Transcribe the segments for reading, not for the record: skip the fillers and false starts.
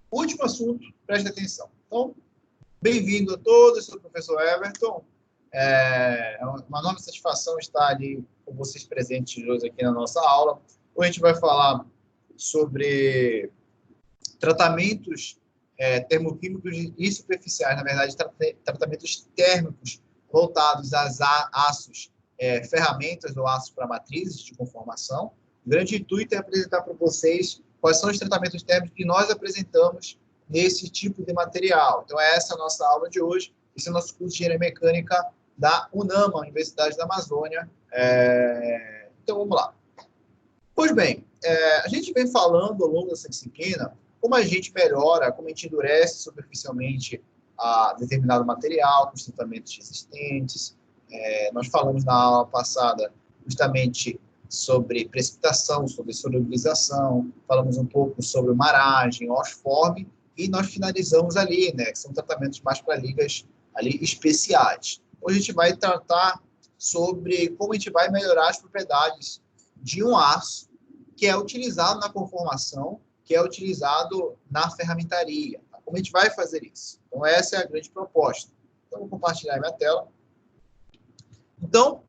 Último assunto, preste atenção. Então, bem-vindo a todos, sou o professor Everton. É uma enorme satisfação estar ali com vocês presentes hoje aqui na nossa aula. Hoje a gente vai falar sobre tratamentos termoquímicos e superficiais, na verdade, tratamentos térmicos voltados a aços, ferramentas ou aços para matrizes de conformação. O grande intuito é apresentar para vocês quais são os tratamentos térmicos que nós apresentamos nesse tipo de material. Então, essa é a nossa aula de hoje. Esse é o nosso curso de Engenharia Mecânica da UNAMA, Universidade da Amazônia. Então, vamos lá. Pois bem, a gente vem falando ao longo dessa disciplina como a gente melhora, como a gente endurece superficialmente a determinado material com os tratamentos existentes. Nós falamos na aula passada justamente sobre precipitação, sobre solubilização, falamos um pouco sobre maragem, osforme, e nós finalizamos ali, né, que são tratamentos mais para ligas ali especiais. Hoje a gente vai tratar sobre como a gente vai melhorar as propriedades de um aço que é utilizado na conformação, que é utilizado na ferramentaria. Tá? Como a gente vai fazer isso? Então, essa é a grande proposta. Então, vou compartilhar minha tela. Então,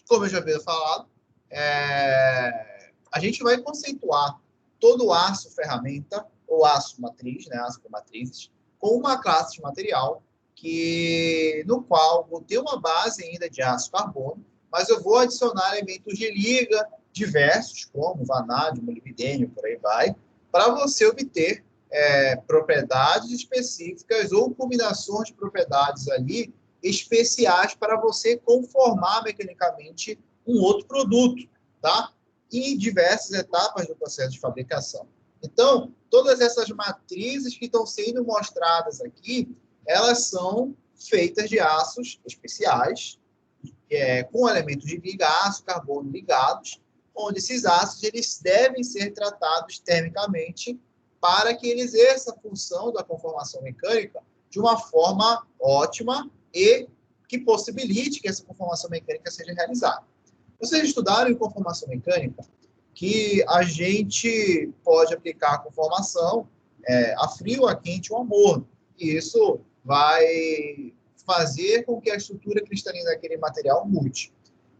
como eu já havia falado, a gente vai conceituar todo o aço ferramenta, ou aço matriz, né, aço por matrizes, com uma classe de material no qual vou ter uma base ainda de aço carbono, mas eu vou adicionar elementos de liga diversos, como vanádio, molibdênio, por aí vai, para você obter propriedades específicas ou combinações de propriedades ali especiais para você conformar mecanicamente um outro produto, tá? Em diversas etapas do processo de fabricação. Então, todas essas matrizes que estão sendo mostradas aqui, elas são feitas de aços especiais, com elementos de liga, aço, carbono ligados, onde esses ácidos eles devem ser tratados termicamente para que eles exerçam a função da conformação mecânica de uma forma ótima e que possibilite que essa conformação mecânica seja realizada. Vocês estudaram em conformação mecânica que a gente pode aplicar a conformação a frio, a quente ou a morno. E isso vai fazer com que a estrutura cristalina daquele material mude.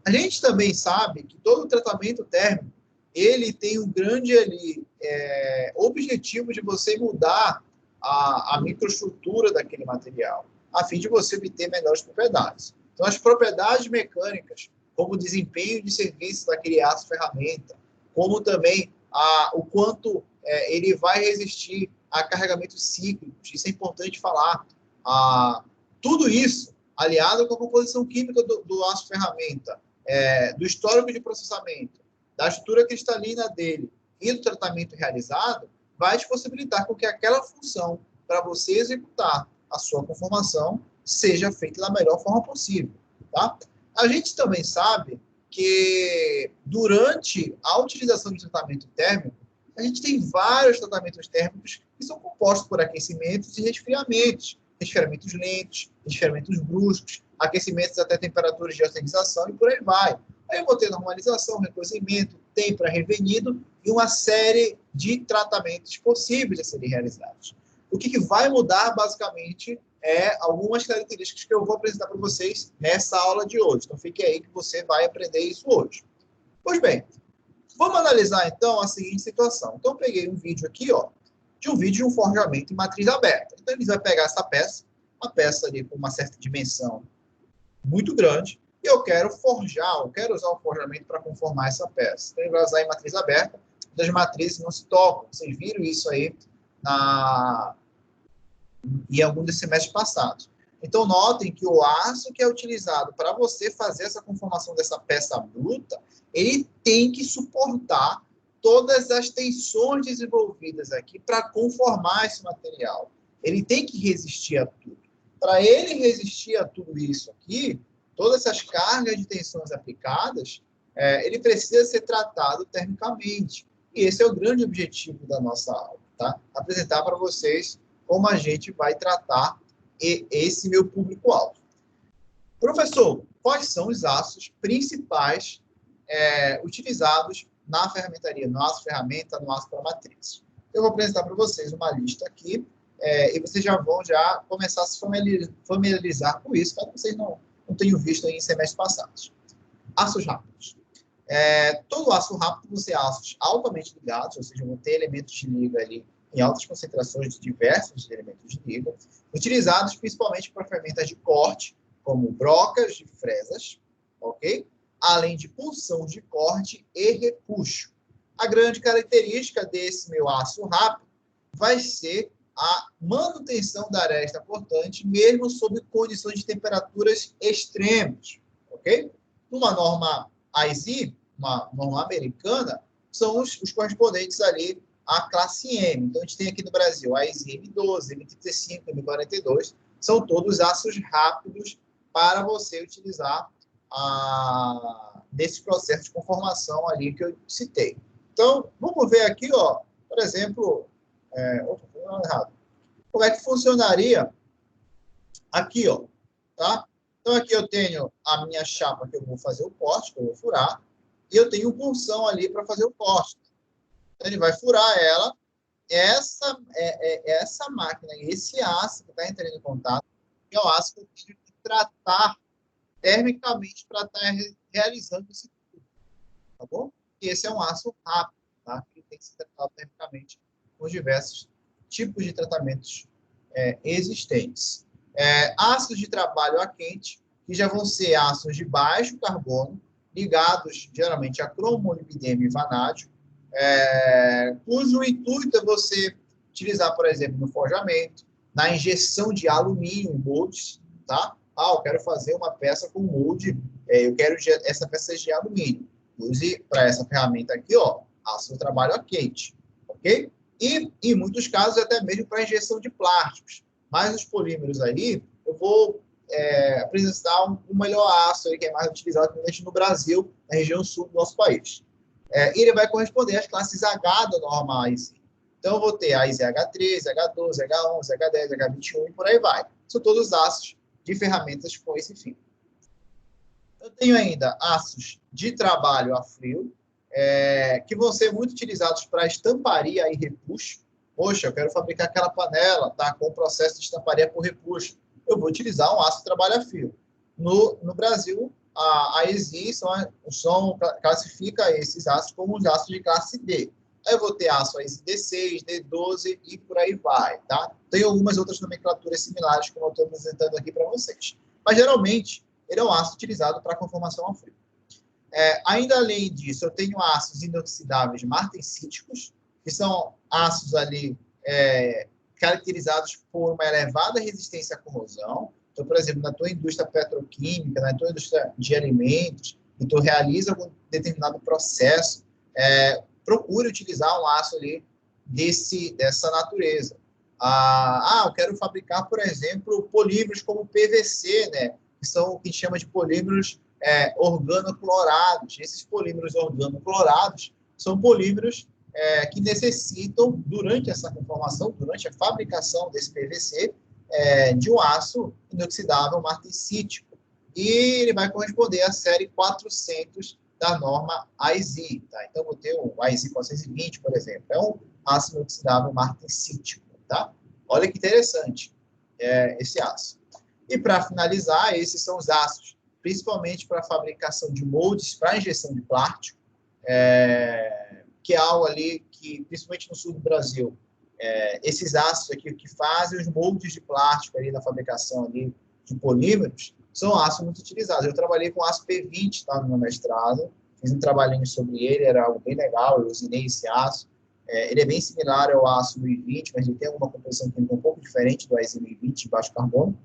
A gente também sabe que todo tratamento térmico ele tem um grande objetivo de você mudar a microestrutura daquele material, a fim de você obter melhores propriedades. Então, as propriedades mecânicas, como o desempenho de serviço daquele aço ferramenta, como também o quanto ele vai resistir a carregamentos cíclicos, isso é importante falar. Tudo isso, aliado com a composição química do aço ferramenta, do histórico de processamento, da estrutura cristalina dele e do tratamento realizado, vai te possibilitar com que aquela função para você executar a sua conformação seja feita da melhor forma possível. Tá? A gente também sabe que durante a utilização de tratamento térmico, a gente tem vários tratamentos térmicos que são compostos por aquecimentos e resfriamentos lentos, resfriamentos bruscos, aquecimentos até temperaturas de oxidação e por aí vai. Aí eu vou ter normalização, recozimento, tempera-revenido e uma série de tratamentos possíveis a serem realizados. O que vai mudar, basicamente, algumas características que eu vou apresentar para vocês nessa aula de hoje. Então, fique aí que você vai aprender isso hoje. Pois bem, vamos analisar, então, a seguinte situação. Então, eu peguei um vídeo aqui, de um vídeo de um forjamento em matriz aberta. Então, ele vai pegar essa peça, uma peça ali com uma certa dimensão muito grande, e eu quero usar o forjamento para conformar essa peça. Então, ele vai usar em matriz aberta, as matrizes não se tocam. Vocês viram isso aí em algum dos semestres passados. Então, notem que o aço que é utilizado para você fazer essa conformação dessa peça bruta, ele tem que suportar todas as tensões desenvolvidas aqui para conformar esse material. Ele tem que resistir a tudo. Para ele resistir a tudo isso aqui, todas essas cargas de tensões aplicadas, ele precisa ser tratado termicamente. E esse é o grande objetivo da nossa aula, tá? Apresentar para vocês como a gente vai tratar esse meu público-alvo. Professor, quais são os aços principais utilizados na ferramentaria, no aço ferramenta, no aço para matriz? Eu vou apresentar para vocês uma lista aqui, e vocês já vão começar a se familiarizar com isso, caso vocês não tenham visto em semestres passados. Aços rápidos. Todo aço rápido vão ser aços altamente ligados, ou seja, vão ter elementos de liga ali em altas concentrações de diversos elementos de liga, utilizados principalmente para ferramentas de corte, como brocas de fresas, ok? Além de punção de corte e repuxo. A grande característica desse meu aço rápido vai ser a manutenção da aresta cortante, mesmo sob condições de temperaturas extremas, ok? Numa norma IZ, uma norma americana, são os correspondentes ali à classe M. Então, a gente tem aqui no Brasil a IZ M12, M35, M42, são todos aços rápidos para você utilizar nesse processo de conformação ali que eu citei. Então, vamos ver aqui, ó, por exemplo, errado. Como é que funcionaria aqui, ó, tá? Então, aqui eu tenho a minha chapa que eu vou fazer o corte, que eu vou furar, e eu tenho um punção ali para fazer o corte. Então, ele vai furar ela. Essa máquina, esse aço que está entrando em contato, é o aço que eu tenho que tratar termicamente para estar realizando esse tudo, tá bom? E esse é um aço rápido, tá? Que tem que ser tratado termicamente com diversos tipos de tratamentos existentes. Ácidos de trabalho a quente, que já vão ser ácidos de baixo carbono, ligados geralmente a cromolibdênio e vanádio, cujo intuito é você utilizar, por exemplo, no forjamento, na injeção de alumínio em moldes, tá? Eu quero fazer uma peça com molde, eu quero essa peça de alumínio. Use para essa ferramenta aqui, ó, ácido de trabalho a quente, ok? E, em muitos casos, até mesmo para injeção de plásticos. Mas os polímeros aí, eu vou apresentar um melhor aço aí, que é mais utilizado principalmente no Brasil, na região sul do nosso país. E ele vai corresponder às classes H da norma IZ. Então, eu vou ter a IZH13, H12, H11, H10, H21 e por aí vai. São todos aços de ferramentas com esse fim. Eu tenho ainda aços de trabalho a frio, que vão ser muito utilizados para estamparia e repuxo. Poxa, eu quero fabricar aquela panela, tá, com o processo de estamparia por repuxo. Eu vou utilizar um aço de trabalho a frio. No Brasil, a ESI classifica esses aços como os aços de classe D. Aí eu vou ter aço AESI D6, D12 e por aí vai, tá? Tem algumas outras nomenclaturas similares, como eu estou apresentando aqui para vocês. Mas, geralmente, ele é um aço utilizado para conformação ao frio. Ainda além disso, eu tenho ácidos inoxidáveis martensíticos, que são ácidos ali caracterizados por uma elevada resistência à corrosão. Então, por exemplo, na tua indústria petroquímica, na tua indústria de alimentos, e tu realiza algum determinado processo, procure utilizar um aço ali dessa natureza. Eu quero fabricar, por exemplo, polímeros como PVC, né? Que são o que a gente chama de polímeros organoclorados. Esses polímeros organoclorados são polímeros que necessitam, durante essa conformação, durante a fabricação desse PVC, de um aço inoxidável martensítico. E ele vai corresponder à série 400 da norma IZ. Tá? Então, vou ter o IZ 420, por exemplo. É um aço inoxidável martensítico. Tá? Olha que interessante esse aço. E, para finalizar, esses são os aços, principalmente para a fabricação de moldes para injeção de plástico, que é algo ali que, principalmente no sul do Brasil, esses aços aqui que fazem os moldes de plástico ali na fabricação ali de polímeros, são aços muito utilizados. Eu trabalhei com aço P20, tá, no meu mestrado, fiz um trabalhinho sobre ele, era algo bem legal, eu usinei esse aço. Ele é bem similar ao aço 1020, mas ele tem alguma composição química um pouco diferente do AZ 1020 de baixo carbono.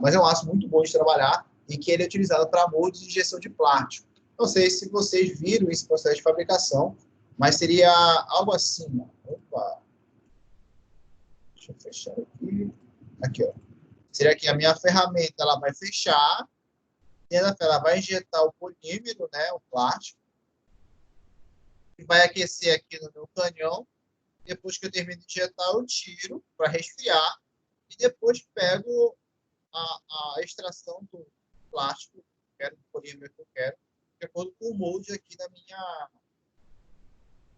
Mas é um aço muito bom de trabalhar e que ele é utilizado para moldes de injeção de plástico. Não sei se vocês viram esse processo de fabricação, mas seria algo assim. Opa! Deixa eu fechar aqui. Aqui, ó. Seria que a minha ferramenta ela vai fechar, e ela vai injetar o polímero, né, o plástico, e vai aquecer aqui no meu canhão. Depois que eu termino de injetar, eu tiro para resfriar e depois pego a extração do plástico que eu quero, do polímero que eu quero, de acordo com o molde aqui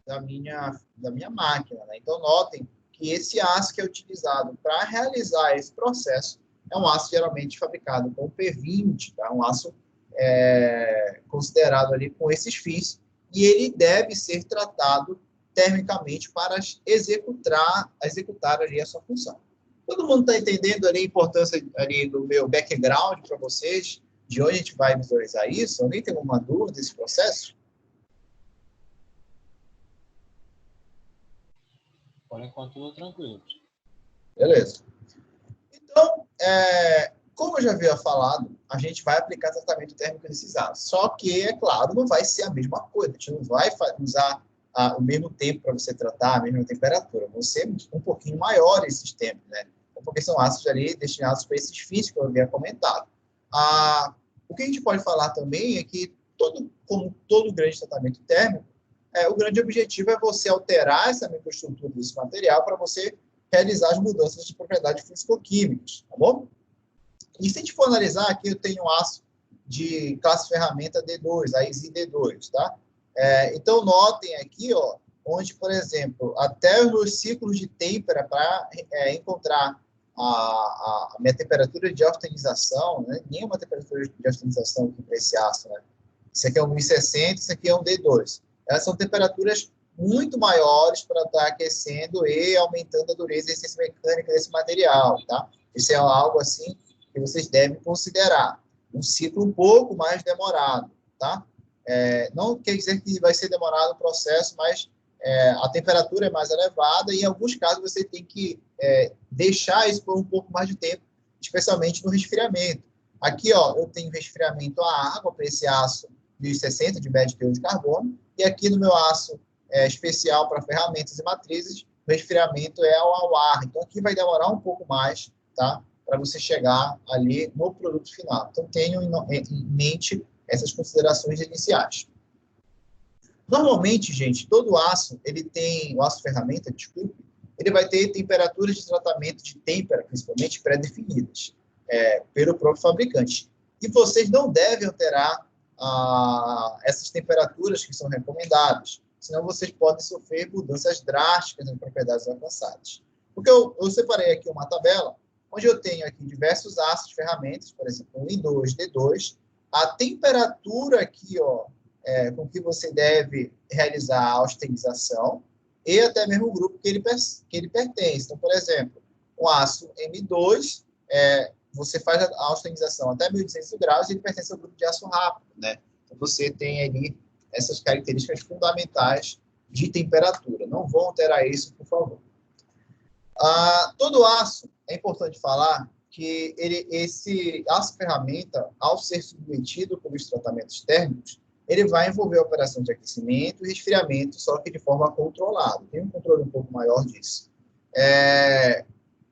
da minha máquina, né? Então, notem que esse aço que é utilizado para realizar esse processo é um aço geralmente fabricado com P20, tá? Um aço considerado ali com esses fins, e ele deve ser tratado termicamente para executar ali a sua função. Todo mundo está entendendo ali a importância ali do meu background para vocês, de onde a gente vai visualizar isso? Alguém tem alguma dúvida desse processo? Por enquanto, tudo tranquilo. Beleza. Então, como eu já havia falado, a gente vai aplicar tratamento térmico nesses aços. Só que, é claro, não vai ser a mesma coisa. A gente não vai usar o mesmo tempo para você tratar, a mesma temperatura. Vão ser um pouquinho maiores esses tempos, né? Porque são ácidos ali destinados para esses fins que eu havia comentado. O que a gente pode falar também é que, como todo grande tratamento térmico, o grande objetivo é você alterar essa microestrutura desse material para você realizar as mudanças de propriedades físico-químicas, tá bom? E se a gente for analisar, aqui eu tenho um aço de classe ferramenta D2, a EASY D2, tá? Então, notem aqui, ó, onde, por exemplo, até os meus ciclos de têmpera para encontrar a minha temperatura de austenitização, né? Nenhuma temperatura de austenitização aqui para esse aço, né? Isso aqui é um 1060, isso aqui é um D2. Elas são temperaturas muito maiores para estar aquecendo e aumentando a dureza e a resistência mecânica desse material, tá? Isso é algo, assim, que vocês devem considerar. Um ciclo um pouco mais demorado, tá? Não quer dizer que vai ser demorado o processo, mas a temperatura é mais elevada e, em alguns casos, você tem que deixar isso por um pouco mais de tempo, especialmente no resfriamento. Aqui, ó, eu tenho resfriamento à água para esse aço 1060 de médio teor de carbono, e aqui no meu aço especial para ferramentas e matrizes, o resfriamento é ao ar. Então, aqui vai demorar um pouco mais, tá? Para você chegar ali no produto final. Então, tenham em mente essas considerações iniciais. Normalmente, gente, todo aço, o aço ferramenta, desculpe, ele vai ter temperaturas de tratamento de têmpera, principalmente pré-definidas, pelo próprio fabricante. E vocês não devem alterar essas temperaturas que são recomendadas, senão vocês podem sofrer mudanças drásticas nas propriedades alcançadas. Porque eu separei aqui uma tabela, onde eu tenho aqui diversos aços de ferramentas, por exemplo, um I2, D2, a temperatura aqui, ó, com que você deve realizar a austerização, e até mesmo o grupo que ele pertence. Então, por exemplo, o aço M2, você faz a austerização até 1.200 graus e ele pertence ao grupo de aço rápido, né? Então, você tem ali essas características fundamentais de temperatura. Não vão alterar isso, por favor. Todo aço, é importante falar que esse aço ferramenta, ao ser submetido pelos tratamentos térmicos, ele vai envolver a operação de aquecimento e resfriamento, só que de forma controlada. Tem um controle um pouco maior disso.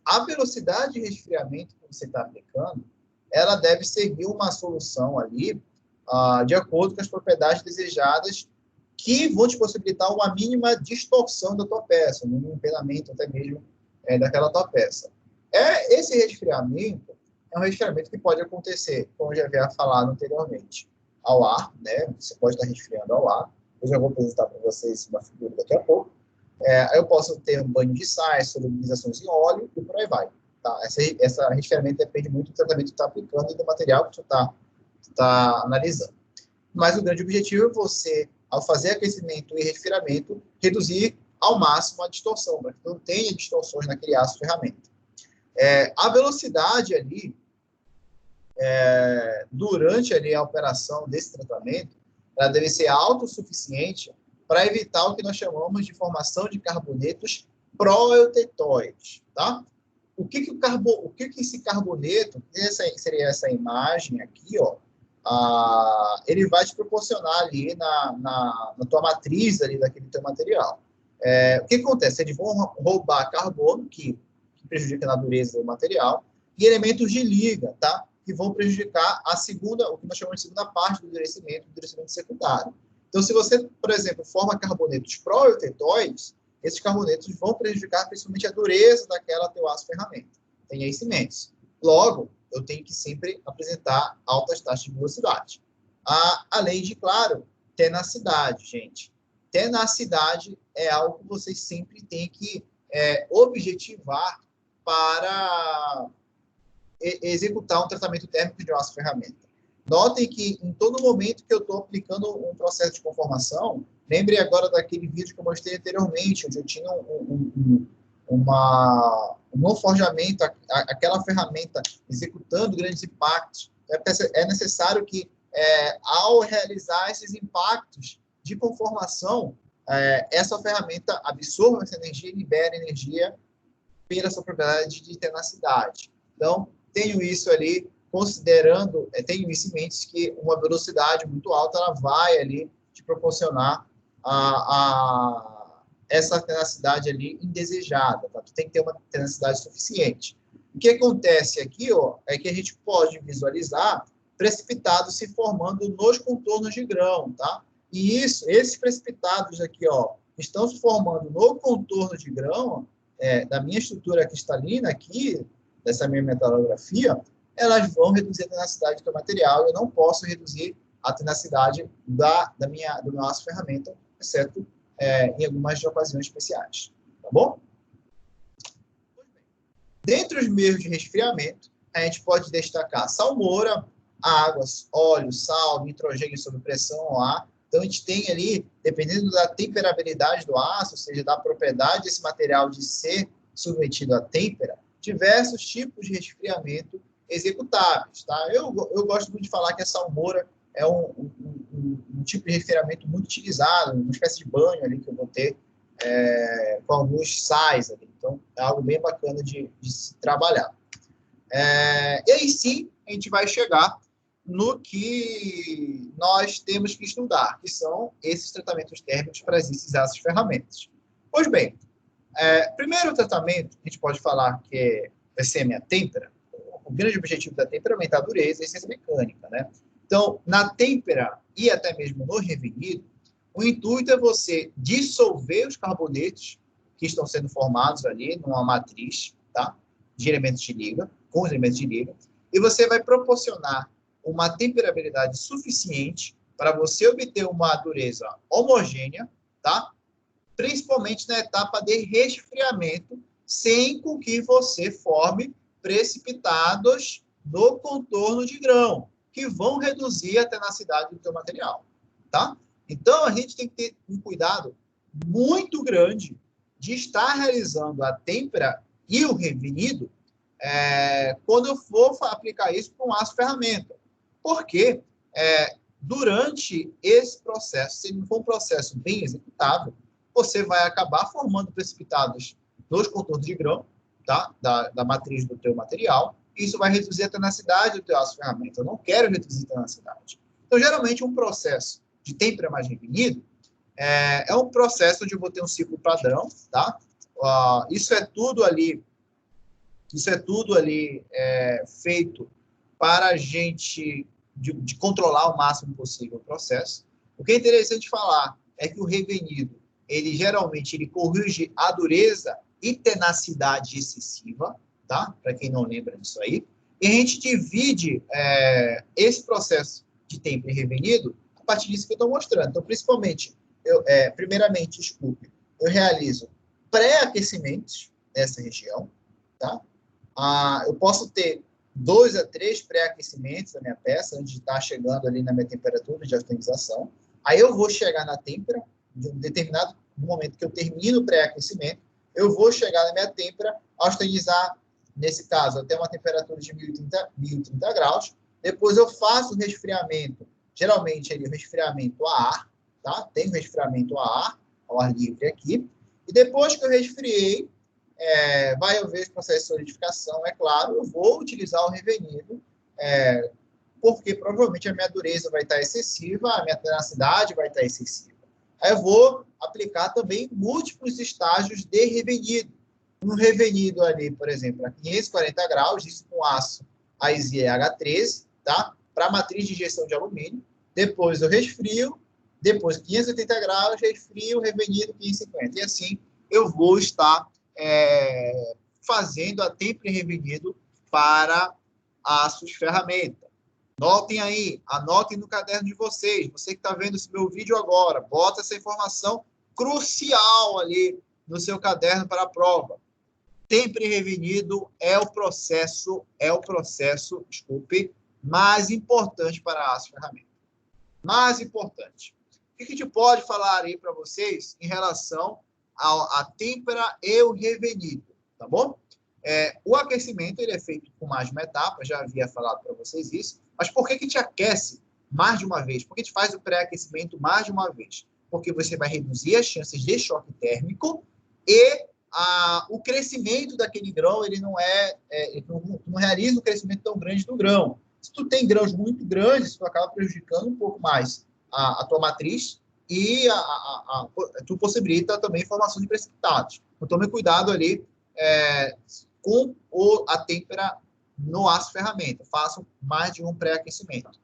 A velocidade de resfriamento que você está aplicando, ela deve seguir uma solução ali, de acordo com as propriedades desejadas, que vão te possibilitar uma mínima distorção da tua peça, um mínimo empenamento até mesmo daquela tua peça. Esse resfriamento é um resfriamento que pode acontecer, como eu já havia falado anteriormente, ao ar, né? Você pode estar resfriando ao ar. Eu já vou apresentar para vocês uma figura daqui a pouco. Eu posso ter um banho de sais, solubilizações em óleo e por aí vai. Tá? Esse resfriamento depende muito do tratamento que tu está aplicando e do material que tu está analisando. Mas o grande objetivo é você, ao fazer aquecimento e resfriamento, reduzir ao máximo a distorção, para que não tenha distorções naquele aço ferramenta. A velocidade ali, durante ali a operação desse tratamento, ela deve ser autossuficiente para evitar o que nós chamamos de formação de carbonetos proeutetóides, tá? O que esse carboneto, seria essa imagem aqui, ó, ele vai te proporcionar ali na tua matriz ali daquele teu material. O que acontece? Eles vão roubar carbono, que prejudica a dureza do material, e elementos de liga, tá? Que vão prejudicar o que nós chamamos de segunda parte do endurecimento secundário. Então, se você, por exemplo, forma carbonetos proeutetóides, esses carbonetos vão prejudicar principalmente a dureza daquela teu aço ferramenta. Tenha isso em mente. Logo, eu tenho que sempre apresentar altas taxas de velocidade. Além de, claro, tenacidade, gente. tenacidade é algo que vocês sempre têm que objetivar para executar um tratamento térmico de uma ferramenta. Notem que em todo momento que eu estou aplicando um processo de conformação, lembre agora daquele vídeo que eu mostrei anteriormente, onde eu tinha um forjamento, aquela ferramenta executando grandes impactos. É necessário que, ao realizar esses impactos de conformação, essa ferramenta absorva essa energia e libera energia pela sua propriedade de tenacidade. Então, tenho isso ali, considerando, tenho isso em mente, que uma velocidade muito alta, ela vai ali te proporcionar essa tenacidade ali indesejada, tá? Tu tem que ter uma tenacidade suficiente. O que acontece aqui, ó, é que a gente pode visualizar precipitados se formando nos contornos de grão, tá? E esses precipitados aqui, ó, estão se formando no contorno de grão, da minha estrutura cristalina aqui, dessa minha metalografia, elas vão reduzir a tenacidade do material. Eu não posso reduzir a tenacidade do meu aço ferramenta, exceto em algumas ocasiões especiais. Tá bom? Dentre os meios de resfriamento, a gente pode destacar salmoura, águas, óleo, sal, nitrogênio sob pressão ou ar. Então, a gente tem ali, dependendo da temperabilidade do aço, ou seja, da propriedade desse material de ser submetido à têmpera, diversos tipos de resfriamento executáveis. Tá? Eu gosto muito de falar que a salmoura é um tipo de resfriamento muito utilizado, uma espécie de banho ali que eu vou ter com alguns sais ali. Então, é algo bem bacana de se trabalhar. E aí sim, a gente vai chegar no que nós temos que estudar, que são esses tratamentos térmicos para esses aços ferramentas. Pois bem, primeiro tratamento, a gente pode falar que vai ser a minha têmpera. O grande objetivo da têmpera é aumentar a dureza e a eficiência mecânica, né? Então, na têmpera e até mesmo no revenido, o intuito é você dissolver os carbonetos que estão sendo formados ali numa matriz, tá? De elementos de liga, com os elementos de liga, e você vai proporcionar uma temperabilidade suficiente para você obter uma dureza homogênea, tá? Principalmente na etapa de resfriamento, sem com que você forme precipitados no contorno de grão, que vão reduzir a tenacidade do teu material, tá? Então, a gente tem que ter um cuidado muito grande de estar realizando a têmpera e o revenido quando eu for aplicar isso com aço ferramenta. Porque durante esse processo, se não for um processo bem executável, você vai acabar formando precipitados nos contornos de grão, tá? da matriz do teu material. Isso vai reduzir a tenacidade do teu aço ferramenta. Eu não quero reduzir a tenacidade. Então, geralmente, um processo de têmpera mais revenido é um processo onde eu vou ter um ciclo padrão, tá? Isso é tudo ali feito para a gente de controlar o máximo possível o processo. O que é interessante falar é que o revenido, ele geralmente corrige a dureza e tenacidade excessiva, tá? Para quem não lembra disso aí. E a gente divide esse processo de têmpera e revenido a partir disso que eu estou mostrando. Então, principalmente, primeiramente, eu realizo pré-aquecimentos nessa região, tá? Eu posso ter 2 a 3 pré-aquecimentos da minha peça, antes de estar chegando ali na minha temperatura de austenitização. Aí eu vou chegar na têmpera, no momento que eu termino o pré-aquecimento, eu vou chegar na minha têmpera, austenitizar, nesse caso, até uma temperatura de 1030 graus. Depois eu faço o resfriamento, geralmente o resfriamento a ar, tá? Tem o resfriamento ao ar livre aqui. E depois que eu resfriei, vai haver esse processo de solidificação, é claro, eu vou utilizar o revenido, porque provavelmente a minha dureza vai estar excessiva, a minha tenacidade vai estar excessiva. Aí eu vou aplicar também múltiplos estágios de revenido. Um revenido ali, por exemplo, a 540 graus, isso com aço AISI-H13, tá? Para a matriz de injeção de alumínio. Depois eu resfrio, depois 580 graus, resfrio, revenido 550. E assim eu vou estar fazendo a têmpera e revenido para aços ferramenta. Notem aí, anotem no caderno de vocês. Você que está vendo esse meu vídeo agora, bota essa informação crucial ali no seu caderno para a prova. Tempera e revenido é o processo, desculpe, mais importante para as ferramentas. Mais importante. O que a gente pode falar aí para vocês em relação à têmpera e o revenido, tá bom? O aquecimento ele é feito com mais de uma etapa, já havia falado para vocês isso, mas por que a gente aquece mais de uma vez? Por que a gente faz o pré-aquecimento mais de uma vez? Porque você vai reduzir as chances de choque térmico e o crescimento daquele grão, ele não realiza um crescimento tão grande do grão. Se tu tem grãos muito grandes, tu acaba prejudicando um pouco mais a tua matriz e tu possibilita também formação de precipitados. Então, tome cuidado ali com a têmpera no aço ferramenta. Façam mais de um pré-aquecimento.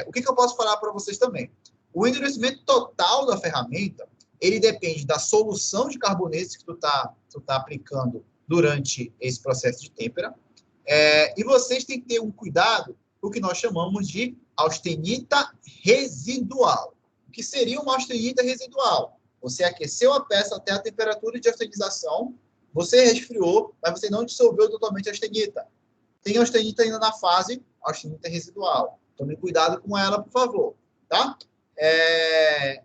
O que eu posso falar para vocês também? O endurecimento total da ferramenta, ele depende da solução de carbonetos que tu tá aplicando durante esse processo de têmpera. E vocês têm que ter um cuidado com o que nós chamamos de austenita residual. O que seria uma austenita residual? Você aqueceu a peça até a temperatura de austenização, você resfriou, mas você não dissolveu totalmente a austenita. Tem austenita ainda na fase austenita residual. Tome cuidado com ela, por favor. Tá?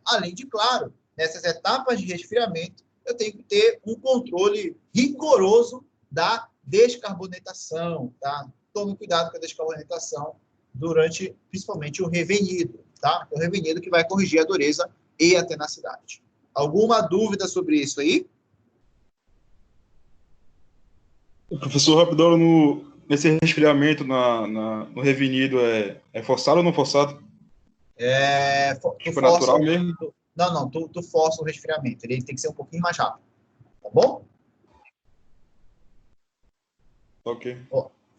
Além de, claro, nessas etapas de resfriamento, eu tenho que ter um controle rigoroso da descarbonatação, tá? Tome cuidado com a descarbonatação durante, principalmente, o revenido, tá? O revenido que vai corrigir a dureza e a tenacidade. Alguma dúvida sobre isso aí? Professor, rapidão, nesse resfriamento no revenido, é forçado ou não forçado? Tu força natural mesmo? Não, tu força o resfriamento. Ele tem que ser um pouquinho mais rápido. Tá bom? Ok.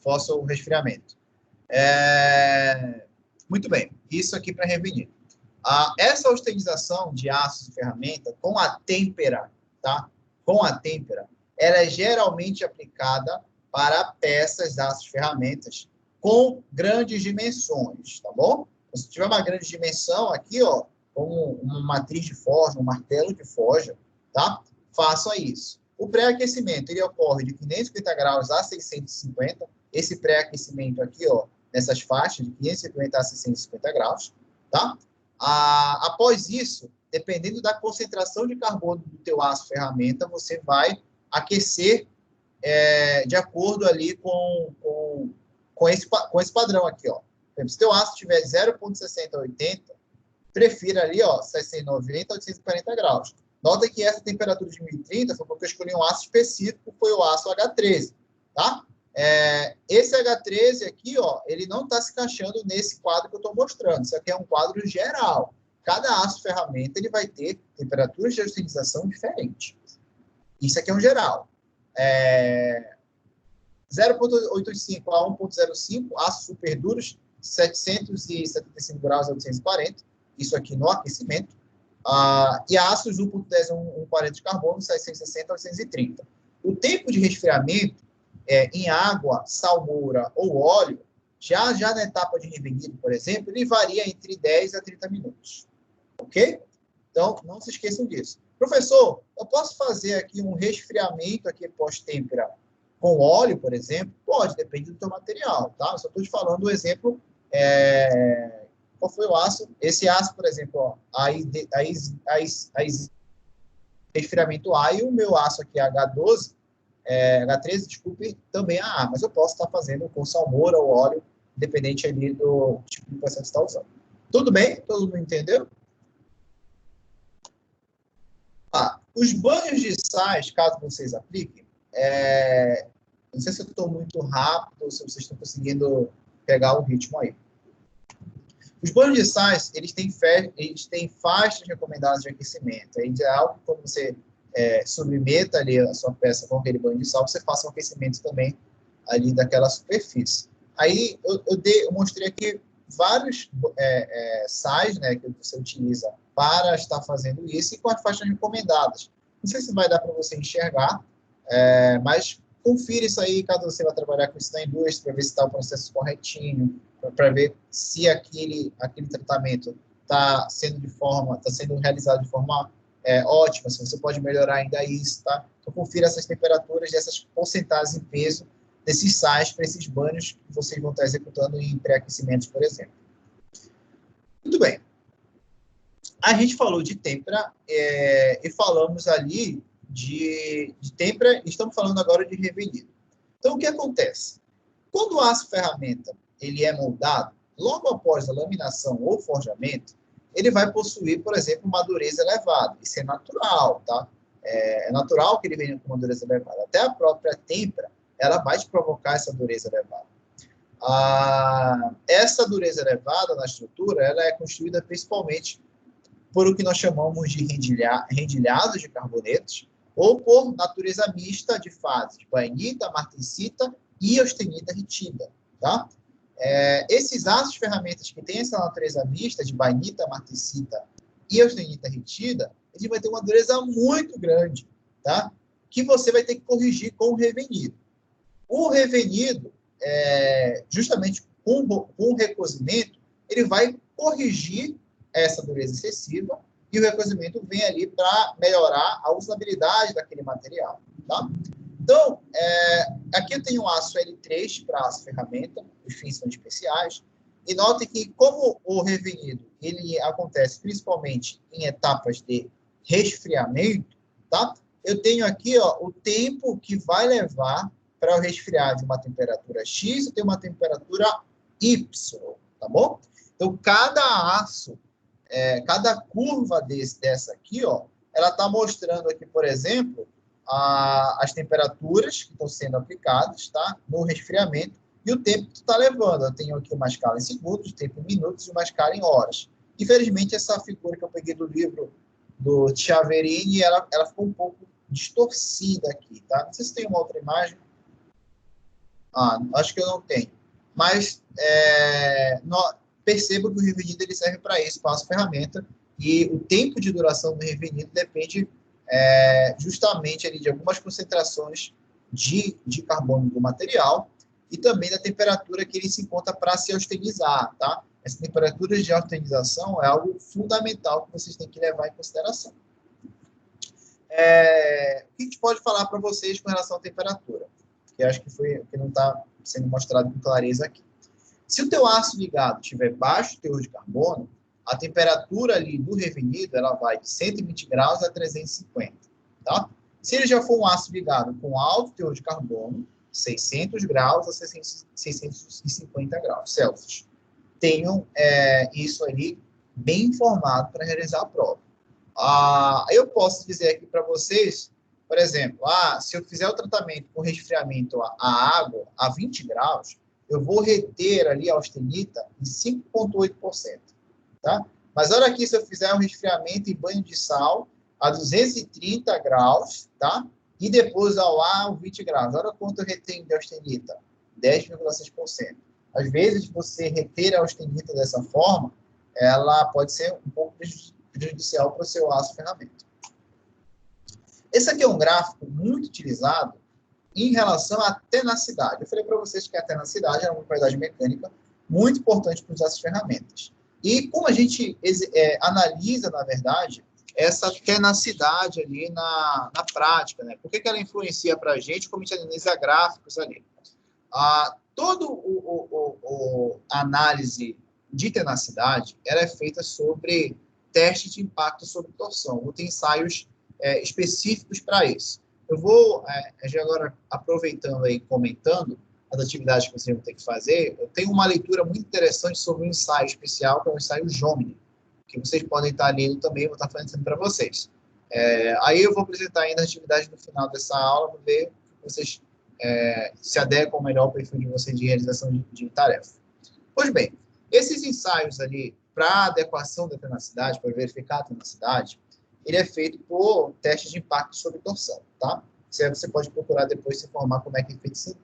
Força o resfriamento. Muito bem. Isso aqui para revenido. Essa austenização de aços e ferramenta com a têmpera, tá? Com a têmpera, ela é geralmente aplicada para peças, aços, ferramentas com grandes dimensões, tá bom? Se tiver uma grande dimensão aqui, ó, como uma matriz de forja, um martelo de forja, tá? Faça isso. O pré-aquecimento, ele ocorre de 550 graus a 650. Esse pré-aquecimento aqui, ó, nessas faixas de 550 a 650 graus, tá? Após isso, dependendo da concentração de carbono do teu aço ferramenta, você vai aquecer de acordo ali com esse padrão aqui, ó. Se teu aço tiver 0,60 a 80, prefira ali, ó, 690 a 840 graus. Nota que essa temperatura de 1030 foi porque eu escolhi um aço específico, foi o aço H13, tá? Esse H13 aqui, ó, ele não está se encaixando nesse quadro que eu estou mostrando. Isso aqui é um quadro geral. Cada aço ferramenta ele vai ter temperaturas de austenização diferentes. Isso aqui é um geral. 0,85 a 1,05, aços super duros, 775 graus a 840. Isso aqui no aquecimento. E aços 1,10 a 1,40 de carbono, 660 a 830. O tempo de resfriamento em água, salmoura ou óleo, já na etapa de revenido, por exemplo, ele varia entre 10 a 30 minutos. Ok? Então, não se esqueçam disso. Professor, eu posso fazer aqui um resfriamento aqui pós-têmpera com óleo, por exemplo? Pode, depende do teu material, tá? Eu só estou te falando o exemplo. Qual foi o aço? Esse aço, por exemplo, ó, resfriamento A, e o meu aço aqui, H13, desculpe, também é A, mas eu posso estar fazendo com salmoura ou óleo, independente ali do tipo de processo que você está usando. Tudo bem? Todo mundo entendeu? Os banhos de sais, caso vocês apliquem, não sei se eu estou muito rápido ou se vocês estão conseguindo pegar o ritmo aí. Os banhos de sais, eles têm faixas recomendadas de aquecimento. É ideal que quando você submeta ali a sua peça com aquele banho de sal, você faça um aquecimento também ali daquela superfície. Aí eu mostrei aqui vários sais, né, que você utiliza para estar fazendo isso e com as faixas recomendadas. Não sei se vai dar para você enxergar, mas confira isso aí, caso você vá trabalhar com isso na indústria, para ver se está o processo corretinho, para ver se aquele tratamento está sendo realizado de forma ótima, se você pode melhorar ainda isso, tá? Então, confira essas temperaturas e essas porcentagens em peso desses sais para esses banhos que vocês vão estar executando em pré-aquecimentos, por exemplo. Muito bem. A gente falou de têmpera e falamos ali de têmpera, estamos falando agora de revenido. Então, o que acontece? Quando o aço ferramenta ele é moldado, logo após a laminação ou forjamento, ele vai possuir, por exemplo, uma dureza elevada. Isso é natural, tá? É natural que ele venha com uma dureza elevada. Até a própria têmpera, ela vai te provocar essa dureza elevada. Essa dureza elevada na estrutura, ela é construída principalmente por o que nós chamamos de rendilhados de carbonetos, ou por natureza mista de fases, de bainita, martensita e austenita retida, tá? Esses aços ferramentas que têm essa natureza mista de bainita, martensita e austenita retida, ele vai ter uma dureza muito grande, tá? Que você vai ter que corrigir com o revenido. O revenido, justamente com o recozimento, ele vai corrigir essa dureza excessiva e o recozimento vem ali para melhorar a usabilidade daquele material, tá? Então, aqui eu tenho um aço L3 para aço ferramenta, os fins são especiais, e notem que como o revenido, ele acontece principalmente em etapas de resfriamento, tá? Eu tenho aqui, ó, o tempo que vai levar para eu resfriar de uma temperatura X e ter uma temperatura Y, tá bom? Então, cada aço, cada curva dessa aqui, ó, ela está mostrando aqui, por exemplo, as temperaturas que estão sendo aplicadas, tá? No resfriamento e o tempo que tu está levando. Eu tenho aqui uma escala em segundos, tempo em minutos e uma escala em horas. Infelizmente, essa figura que eu peguei do livro do Chiaverini, ela ficou um pouco distorcida aqui, tá? Não sei se tem uma outra imagem. Acho que eu não tenho. Mas perceba que o revenido ele serve para isso, para a ferramenta, e o tempo de duração do revenido depende justamente ali de algumas concentrações de carbono do material e também da temperatura que ele se encontra para se austenizar, tá? Essa temperatura de austenização é algo fundamental que vocês têm que levar em consideração. O que a gente pode falar para vocês com relação à temperatura? Que acho que foi o que não está sendo mostrado com clareza aqui. Se o teu aço ligado tiver baixo teor de carbono, a temperatura ali do revenido ela vai de 120 graus a 350, tá? Se ele já for um aço ligado com alto teor de carbono, 600 graus a 650 graus Celsius. Tenham isso ali bem informado para realizar a prova. Eu posso dizer aqui para vocês, por exemplo, se eu fizer o tratamento com resfriamento a água a 20 graus, eu vou reter ali a austenita em 5,8%. Tá? Mas olha aqui, se eu fizer um resfriamento em banho de sal a 230 graus, tá? E depois ao ar 20 graus. Olha quanto eu retenho de austenita, 10,6%. Às vezes, você reter a austenita dessa forma, ela pode ser um pouco prejudicial para o seu aço ferramenta. Esse aqui é um gráfico muito utilizado em relação à tenacidade. Eu falei para vocês que a tenacidade é uma propriedade mecânica muito importante para os aços ferramentas. E como a gente analisa, na verdade, essa tenacidade ali na prática, né? Por que ela influencia para a gente, como a gente analisa gráficos ali? Toda a análise de tenacidade ela é feita sobre teste de impacto sobre torção, ou tem ensaios específicos para isso. Eu vou, já agora, aproveitando aí, comentando as atividades que vocês vão ter que fazer, eu tenho uma leitura muito interessante sobre um ensaio especial, que é o ensaio Jomini, que vocês podem estar lendo também, eu vou estar fazendo para vocês. Aí eu vou apresentar ainda as atividades no final dessa aula, para ver se vocês se adequam melhor ao perfil de vocês de realização de tarefa. Pois bem, esses ensaios ali, para adequação da tenacidade, para verificar a tenacidade, ele é feito por teste de impacto sobre torção, tá? Você pode procurar depois se informar como é que é feito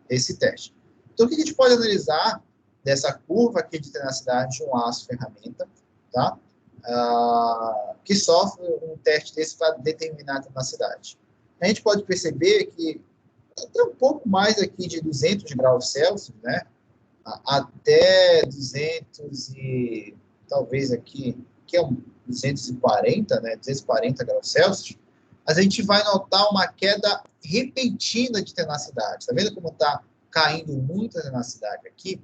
esse teste. Então, o que a gente pode analisar dessa curva aqui de tenacidade de um aço ferramenta, tá? Que sofre um teste desse para determinar a tenacidade. A gente pode perceber que até um pouco mais aqui de 200 graus Celsius, né? até 200 e talvez aqui, que é 240, né, 240 graus Celsius, a gente vai notar uma queda repentina de tenacidade. Está vendo como está caindo muita tenacidade aqui?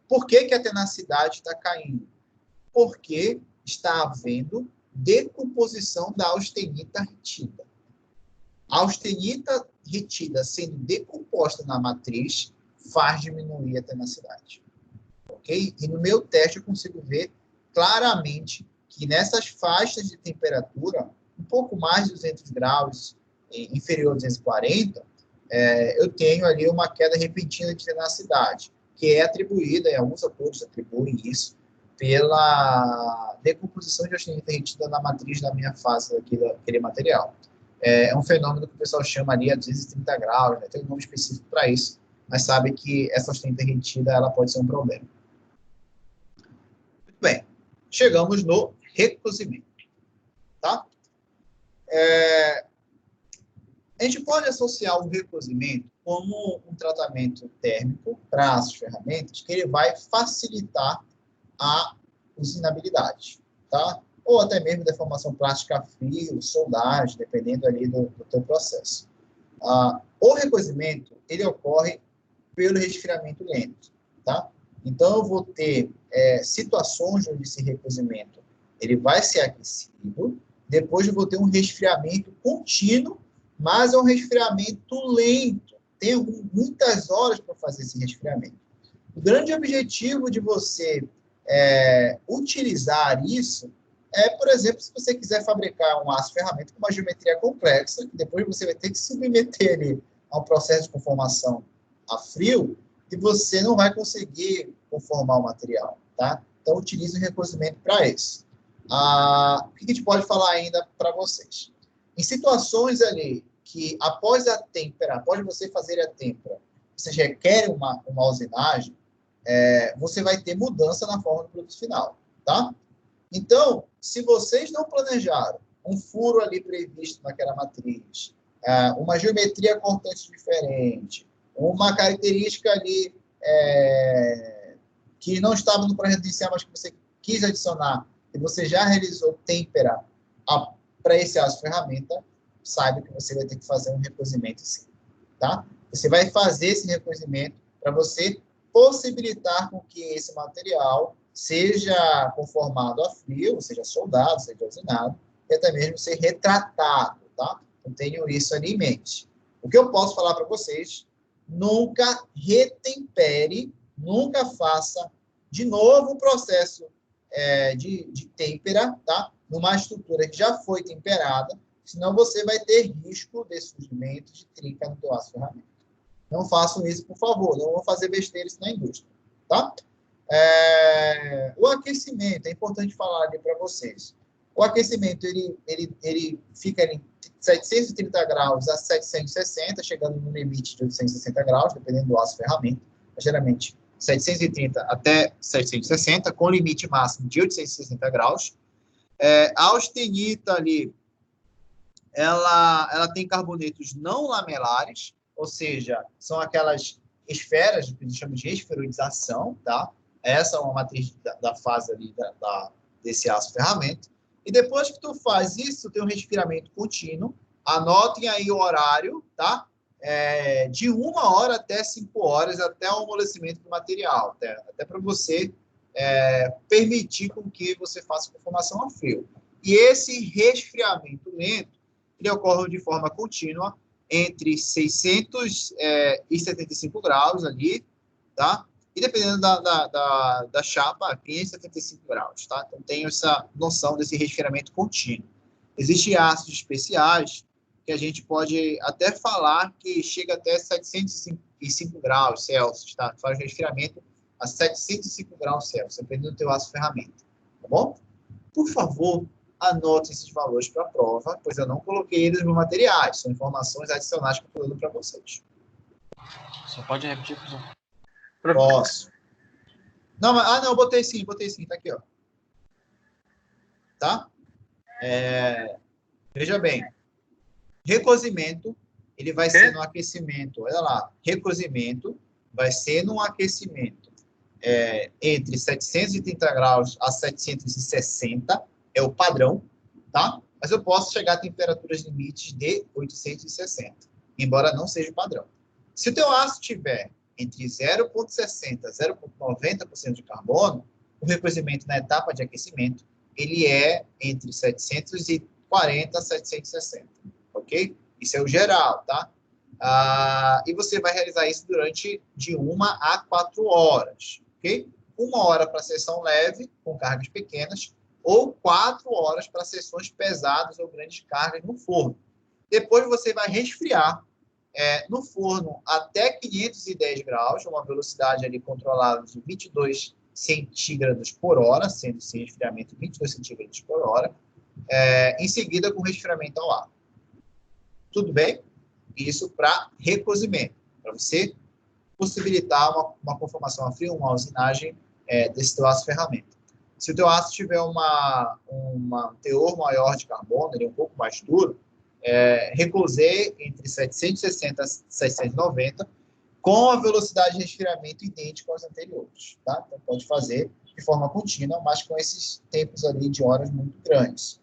Por que a tenacidade está caindo? Porque está havendo decomposição da austenita retida. A austenita retida sendo decomposta na matriz faz diminuir a tenacidade. Ok? E no meu teste eu consigo ver claramente que nessas faixas de temperatura, um pouco mais de 200 graus, inferior a 240, eu tenho ali uma queda repentina de tenacidade, que é atribuída, e alguns autores atribuem isso, pela decomposição de austenita retida na matriz da minha fase daquele material. É um fenômeno que o pessoal chama ali a 230 graus, né? Tem um nome específico para isso, mas sabe que essa austenita retida ela pode ser um problema. Muito bem, chegamos no recozimento. Tá? A gente pode associar o recozimento como um tratamento térmico para as ferramentas que ele vai facilitar a usinabilidade, tá? Ou até mesmo deformação plástica a frio, soldagem, dependendo ali do teu processo. O recozimento, ele ocorre pelo resfriamento lento, tá? Então, eu vou ter situações onde esse recozimento ele vai ser aquecido, depois eu vou ter um resfriamento contínuo, mas é um resfriamento lento. Tenho muitas horas para fazer esse resfriamento. O grande objetivo de você utilizar isso por exemplo, se você quiser fabricar um aço ferramenta com uma geometria complexa, que depois você vai ter que submeter ele a um processo de conformação a frio, e você não vai conseguir conformar o material, tá? Então, utilize o recozimento para isso. O que a gente pode falar ainda para vocês? Em situações ali que, após você fazer a têmpera, você requer uma usinagem, você vai ter mudança na forma do produto final, tá? Então, se vocês não planejaram um furo ali previsto naquela matriz, uma geometria cortante diferente, uma característica ali que não estava no projeto inicial, mas que você quis adicionar, e você já realizou têmpera para esse aço ferramenta, saiba que você vai ter que fazer um recozimento sim, tá? Você vai fazer esse recozimento para você possibilitar com que esse material seja conformado a frio, seja soldado, seja usinado, e até mesmo ser retratado, tá? Eu tenho isso ali em mente. O que eu posso falar para vocês, nunca retempere, nunca faça de novo o processo de têmpera, tá? Numa estrutura que já foi temperada, senão você vai ter risco de surgimento de trinca no teu aço ferramenta. Não façam isso, por favor, não vão fazer besteira isso na indústria, tá? O aquecimento, é importante falar ali para vocês. O aquecimento, ele fica em 730 graus a 760, chegando no limite de 860 graus, dependendo do aço ferramenta. Geralmente, 730 até 760, com limite máximo de 860 graus. A austenita ali, ela tem carbonetos não lamelares, ou seja, são aquelas esferas que a gente chama de esferoidização, tá? Essa é uma matriz da fase ali desse aço ferramenta. E depois que tu faz isso, tu tem um resfriamento contínuo. Anotem aí o horário, tá? De 1 hora até 5 horas, até o amolecimento do material. Até para você permitir com que você faça conformação a frio. E esse resfriamento lento, ele ocorre de forma contínua entre 675 graus ali, tá? E dependendo da chapa, 575 graus, tá? Então, tenho essa noção desse resfriamento contínuo. Existem ácidos especiais que a gente pode até falar que chega até 705 graus Celsius, tá? Faz resfriamento a 705 graus Celsius, dependendo do teu aço ferramenta, tá bom? Por favor, anote esses valores para a prova, pois eu não coloquei eles nos materiais, são informações adicionais que eu estou dando para vocês. Só pode repetir, professor? Posso. Não, não, botei sim, tá aqui, ó. Tá? Veja bem, recozimento, ele vai ser no aquecimento, olha lá, recozimento, vai ser num aquecimento entre 730 graus a 760, é o padrão, tá? Mas eu posso chegar a temperaturas limites de 860, embora não seja o padrão. Se o teu ácido tiver entre 0,60% a 0,90% de carbono, o recozimento na etapa de aquecimento, ele é entre 740 a 760, ok? Isso é o geral, tá? E você vai realizar isso durante de 1 a 4 horas, ok? 1 hora para sessão leve, com cargas pequenas, ou 4 horas para sessões pesadas ou grandes cargas no forno. Depois você vai resfriar no forno até 510 graus, uma velocidade ali controlada de 22 centígrados por hora, sendo sem resfriamento 22 centígrados por hora, em seguida com resfriamento ao ar. Tudo bem? Isso para recozimento, para você possibilitar uma conformação a frio, uma usinagem desse teu ácido ferramenta. Se o teu ácido tiver um teor maior de carbono, ele é um pouco mais duro, recosei entre 760 a 790 com a velocidade de resfriamento idêntica aos anteriores, tá? Então, pode fazer de forma contínua, mas com esses tempos ali de horas muito grandes.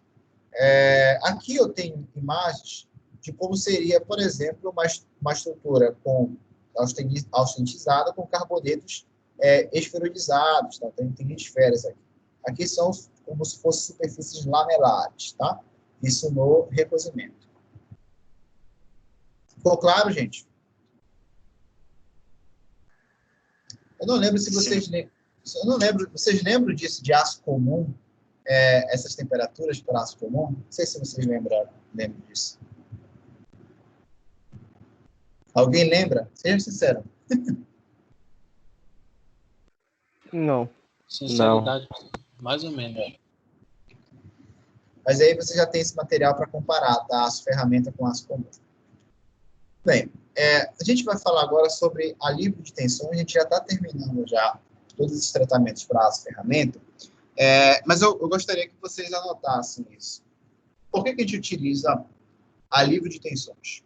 Aqui eu tenho imagens de como seria, por exemplo, uma estrutura austenitizada com carbonetos esferoidizados, tá? Então, tem esferas aqui. Aqui são como se fossem superfícies lamelares, tá? Isso no recozimento. Ficou claro, gente? Eu não lembro se vocês lembram. Eu não lembro. Vocês lembram disso de aço comum? Essas temperaturas para aço comum? Não sei se vocês lembram disso. Alguém lembra? Seja sincero. Não. Sinceridade, mais ou menos. Mas aí você já tem esse material para comparar, tá? Aço ferramenta com aço comum. Bem, a gente vai falar agora sobre alívio de tensão. A gente já está terminando já todos esses tratamentos para aço ferramenta. Mas eu gostaria que vocês anotassem isso. Por que a gente utiliza alívio de tensões?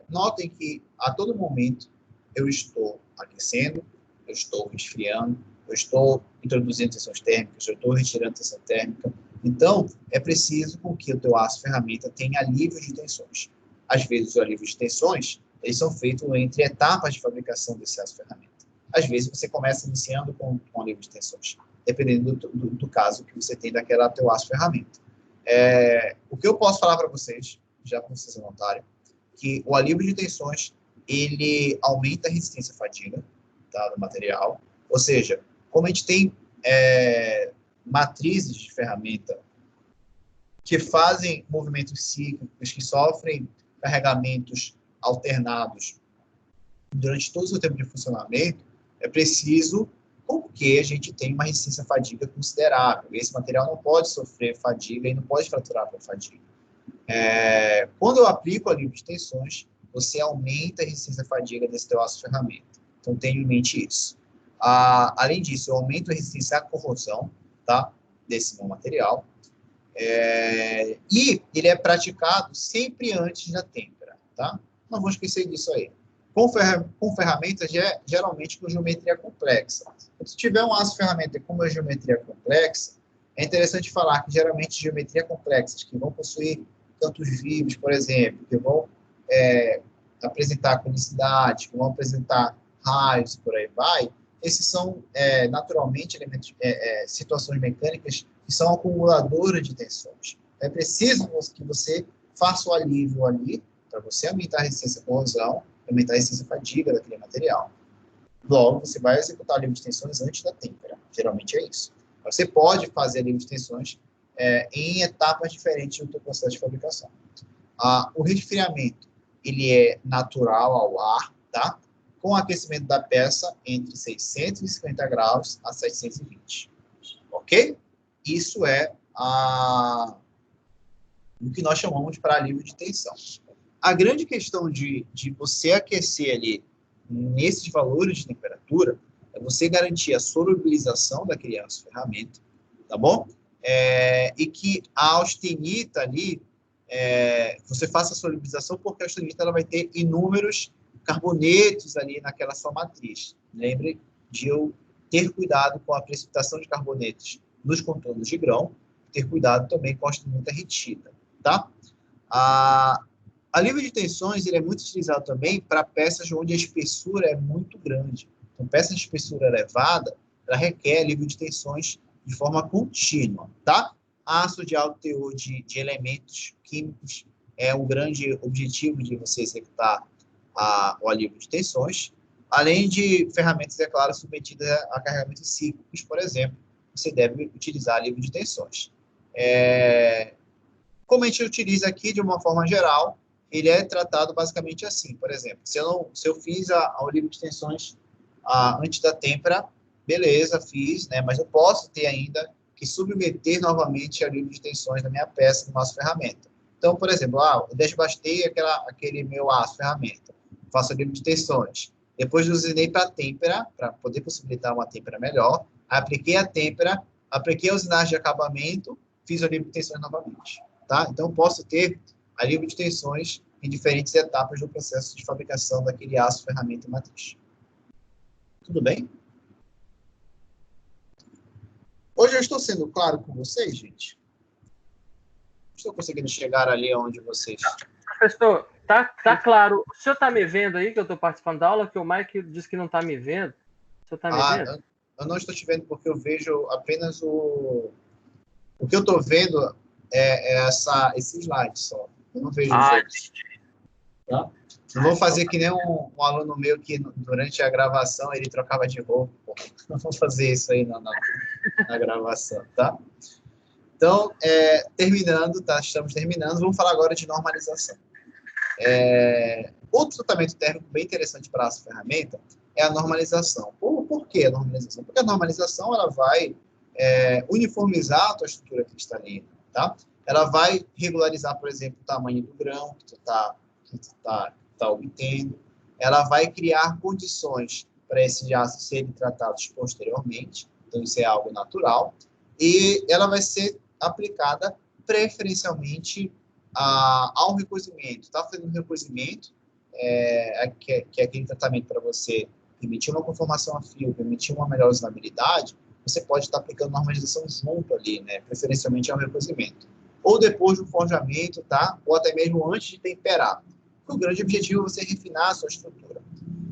Notem que a todo momento eu estou aquecendo, eu estou resfriando, eu estou introduzindo tensões térmicas, eu estou retirando tensão térmica. Então, é preciso com que o teu aço ferramenta tenha alívio de tensões. Às vezes, os alívios de tensões, eles são feitos entre etapas de fabricação desse aço ferramenta. Às vezes, você começa iniciando com alívio de tensões, dependendo do caso que você tem daquela teu aço ferramenta. O que eu posso falar para vocês, já para vocês anotarem, que o alívio de tensões, ele aumenta a resistência à fadiga, tá, do material. Ou seja, como a gente tem matrizes de ferramenta que fazem movimentos cíclicos, que sofrem carregamentos alternados durante todo o seu tempo de funcionamento, é preciso que a gente tenha uma resistência à fadiga considerável. Esse material não pode sofrer fadiga e não pode fraturar por fadiga. Quando eu aplico alívio de tensões, você aumenta a resistência à fadiga desse teu aço ferramenta. Então, tenha em mente isso. Além disso, eu aumento a resistência à corrosão, tá, desse meu material. E ele é praticado sempre antes da têmpera, tá? Não vou esquecer disso aí. Com ferramentas, geralmente com geometria complexa. Se tiver um aço ferramenta com uma geometria complexa, é interessante falar que geralmente geometria complexas que vão possuir cantos vivos, por exemplo, que vão apresentar conicidade, que vão apresentar raios e por aí vai, esses são naturalmente elementos, situações mecânicas que são acumuladoras de tensões. É preciso que você faça o alívio ali, para você aumentar a resistência à corrosão, aumentar a resistência à fadiga daquele material. Logo, você vai executar o alívio de tensões antes da têmpera. Geralmente é isso. Você pode fazer alívio de tensões em etapas diferentes do seu processo de fabricação. O resfriamento, ele é natural ao ar, tá? Com o aquecimento da peça entre 650 graus a 720. Ok? Isso é o que nós chamamos para alívio de tensão. A grande questão de você aquecer ali nesses valores de temperatura é você garantir a solubilização daquele aço ferramenta, tá bom? E que a austenita ali, você faça a solubilização, porque a austenita ela vai ter inúmeros carbonetos ali naquela sua matriz. Lembre de eu ter cuidado com a precipitação de carbonetos nos contornos de grão, ter cuidado também com a austenita retida, tá? A livre de tensões ele é muito utilizado também para peças onde a espessura é muito grande. Então, peças de espessura elevada, ela requer livre de tensões de forma contínua, tá? Aço de alto teor de elementos químicos é um grande objetivo de você executar o alívio de tensões, além de ferramentas, é claro, submetidas a carregamentos cíclicos, por exemplo, você deve utilizar alívio de tensões. Como a gente utiliza aqui de uma forma geral, ele é tratado basicamente assim, por exemplo, se eu fiz o alívio de tensões antes da têmpera, beleza, fiz, né, mas eu posso ter ainda que submeter novamente a alívio de tensões na minha peça, no aço ferramenta. Então, por exemplo, eu desbastei aquele meu aço ferramenta, faço alívio de tensões, depois usinei para a têmpera, para poder possibilitar uma têmpera melhor, apliquei a têmpera, apliquei a usinagem de acabamento, fiz o alívio de tensões novamente, tá? Então, posso ter alívio de tensões em diferentes etapas do processo de fabricação daquele aço ferramenta e matriz. Tudo bem? Hoje eu estou sendo claro com vocês, gente? Estou conseguindo chegar ali onde vocês... Professor, tá claro. O senhor está me vendo aí, que eu estou participando da aula, que o Mike disse que não está me vendo. O senhor está me vendo? Eu não estou te vendo porque eu vejo apenas o que eu estou vendo é esse slide só. Eu não vejo os outros. Tá? Não vou fazer que nem um aluno meu que durante a gravação ele trocava de roupa. Não vou fazer isso aí na gravação, tá? Então, terminando, tá? Estamos terminando. Vamos falar agora de normalização. Outro tratamento térmico bem interessante para essa ferramenta é a normalização. Por que a normalização? Porque a normalização ela vai uniformizar a tua estrutura cristalina, tá? Ela vai regularizar, por exemplo, o tamanho do grão que tu tá obtendo. Ela vai criar condições para esses ácidos serem tratados posteriormente. Então, isso é algo natural. E ela vai ser aplicada preferencialmente ao recozimento. Está fazendo um recozimento, que é aquele tratamento para você permitir uma conformação a fio, permitir uma melhor usinabilidade, você pode estar aplicando normalização junto ali, né? Preferencialmente ao recozimento. Ou depois do forjamento, tá? Ou até mesmo antes de temperar. O grande objetivo é você refinar a sua estrutura.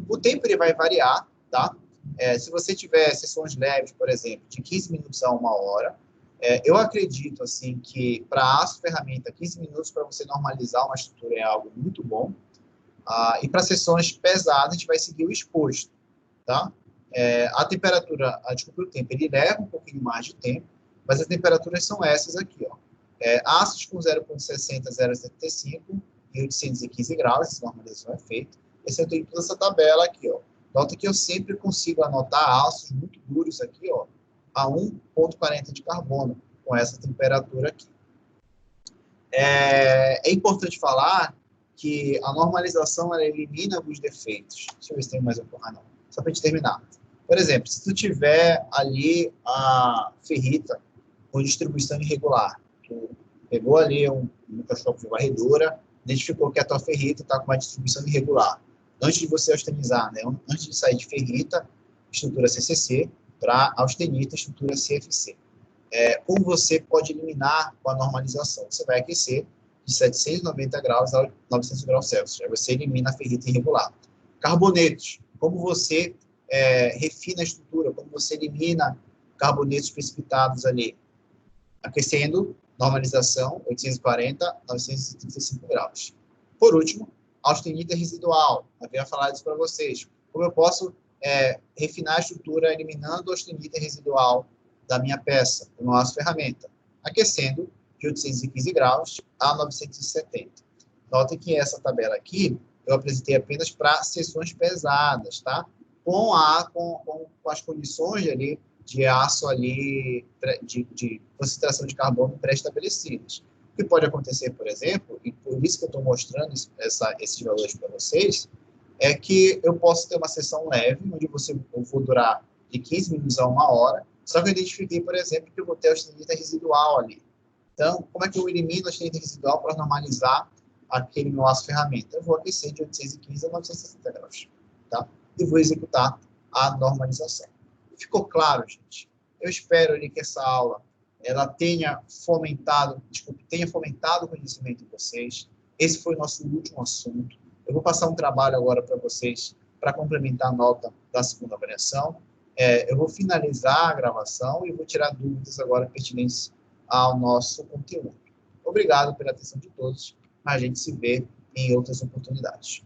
O tempo ele vai variar, tá? Se você tiver sessões leves, por exemplo, de 15 minutos a 1 hora, eu acredito assim que para aço ferramenta 15 minutos para você normalizar uma estrutura é algo muito bom. E para sessões pesadas a gente vai seguir o exposto, tá? A temperatura, desculpa, o tempo, ele leva um pouquinho mais de tempo, mas as temperaturas são essas aqui, ó. Aços com 0,60 a 0,75 e 815 graus, essa normalização é feita. Eu tenho toda essa tabela aqui, ó. Nota que eu sempre consigo anotar aços muito duros aqui, ó, a 1,40 de carbono, com essa temperatura aqui. É importante falar que a normalização ela elimina alguns defeitos. Deixa eu ver se tem mais um. Não. Só para a gente terminar. Por exemplo, se tu tiver ali a ferrita com distribuição irregular, tu pegou ali um microscópio de varredura, identificou que a tua ferrita está com uma distribuição irregular. Antes de você austenizar, né? Antes de sair de ferrita, estrutura CCC, para austenita, estrutura CFC. Como você pode eliminar com a normalização? Você vai aquecer de 790 graus a 900 graus Celsius. Aí você elimina a ferrita irregular. Carbonetos. Como você refina a estrutura, como você elimina carbonetos precipitados ali. Aquecendo, normalização, 840, 935 graus. Por último, austenita residual. Eu havia falado isso para vocês. Como eu posso refinar a estrutura eliminando a austenita residual da minha peça, do meu aço ferramenta? Aquecendo de 815 graus a 970. Notem que essa tabela aqui eu apresentei apenas para sessões pesadas, tá? Com as condições ali de aço ali, de concentração de carbono pré-estabelecidas. O que pode acontecer, por exemplo, e por isso que eu estou mostrando esses valores para vocês, é que eu posso ter uma sessão leve, onde eu vou durar de 15 minutos a 1 hora, só que eu identifiquei, por exemplo, que eu vou ter a austenita residual ali. Então, como é que eu elimino a austenita residual para normalizar aquele meu aço ferramenta. Eu vou aquecer de 815 a 960 graus, tá? E vou executar a normalização. Ficou claro, gente? Eu espero ali que essa aula ela tenha fomentado o conhecimento de vocês. Esse foi o nosso último assunto. Eu vou passar um trabalho agora para vocês, para complementar a nota da segunda avaliação. Eu vou finalizar a gravação e vou tirar dúvidas agora pertinentes ao nosso conteúdo. Obrigado pela atenção de todos, mas a gente se vê em outras oportunidades.